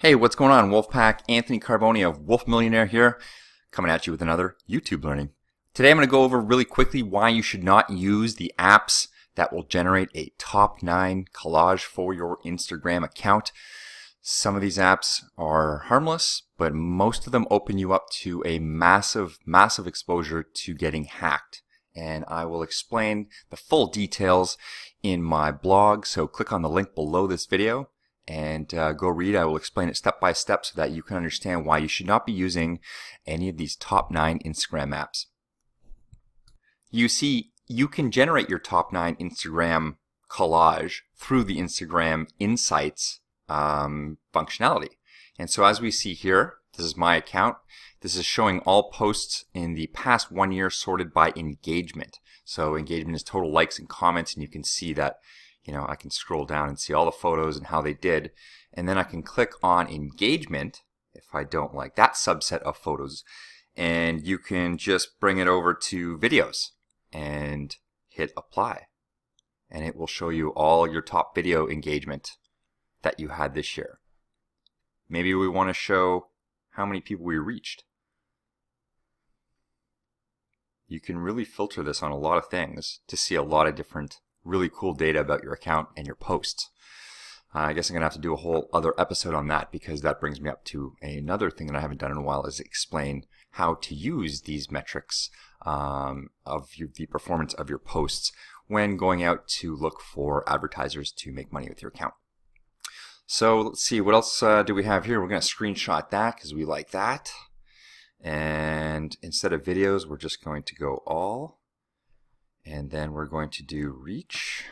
Hey, what's going on? Wolfpack Anthony Carboni of Wolf Millionaire here, coming at you with another YouTube learning. Today I'm going to go over really quickly why you should not use the apps that will generate a top 9 collage for your Instagram account. Some of these apps are harmless, but most of them open you up to a massive exposure to getting hacked. And I will explain the full details in my blog, so click on the link below this video and go read. I will explain it step by step so that you can understand why you should not be using any of these top 9 Instagram apps. You see, you can generate your top 9 Instagram collage through the Instagram Insights functionality. And so as we see here, this is my account. This is showing all posts in the past 1 year sorted by engagement. So engagement is total likes and comments, and you can see that I can scroll down and see all the photos and how they did. And then I can click on engagement if I don't like that subset of photos. And you can just bring it over to videos and hit apply. And it will show you all your top video engagement that you had this year. Maybe we want to show how many people we reached. You can really filter this on a lot of things to see a lot of different really cool data about your account and your posts. I guess I'm going to have to do a whole other episode on that, because that brings me up to another thing that I haven't done in a while, is explain how to use these metrics of the performance of your posts when going out to look for advertisers to make money with your account. So let's see, what else do we have here? We're going to screenshot that because we like that. And instead of videos, we're just going to go all. And then we're going to do reach.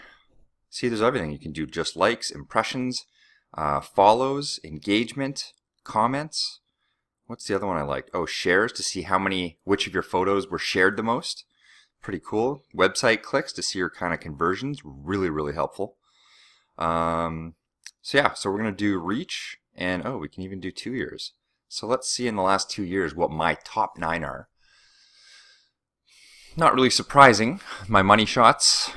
See, there's everything. You can do just likes, impressions, follows, engagement, comments. What's the other one I liked? Oh, shares, to see which of your photos were shared the most. Pretty cool. Website clicks to see your kind of conversions. Really helpful. So we're going to do reach, and we can even do 2 years. So let's see in the last 2 years what my top 9 are. Not really surprising, my money shots.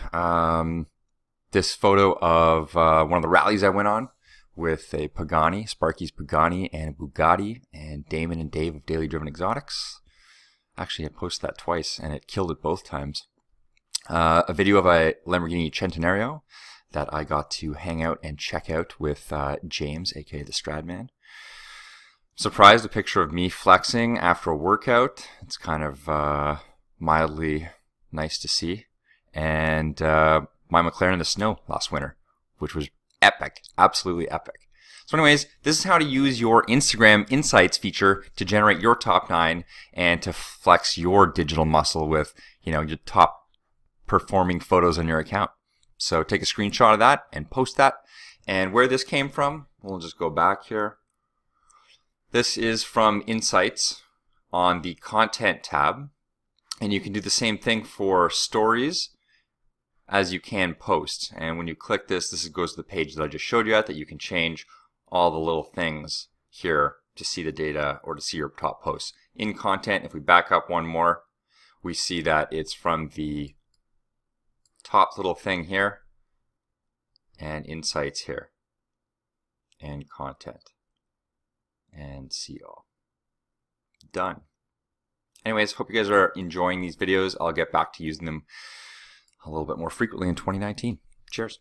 This photo of one of the rallies I went on with a Pagani, Sparky's Pagani, and a Bugatti, and Damon and Dave of Daily Driven Exotics. Actually, I posted that twice, and it killed it both times. A video of a Lamborghini Centenario that I got to hang out and check out with James, aka the Stradman. Surprised, a picture of me flexing after a workout. It's kind of mildly nice to see. And my McLaren in the snow last winter, which was epic, absolutely epic. So anyways, this is how to use your Instagram Insights feature to generate your top 9 and to flex your digital muscle with, your top performing photos on your account. So take a screenshot of that and post that. And where this came from, we'll just go back here. This is from Insights on the Content tab. And you can do the same thing for stories as you can posts. And when you click this goes to the page that I just showed you at, that you can change all the little things here to see the data or to see your top posts. In Content, if we back up one more, we see that it's from the top little thing here, and Insights here, and Content, and see all. Done. Anyways, hope you guys are enjoying these videos. I'll get back to using them a little bit more frequently in 2019. Cheers.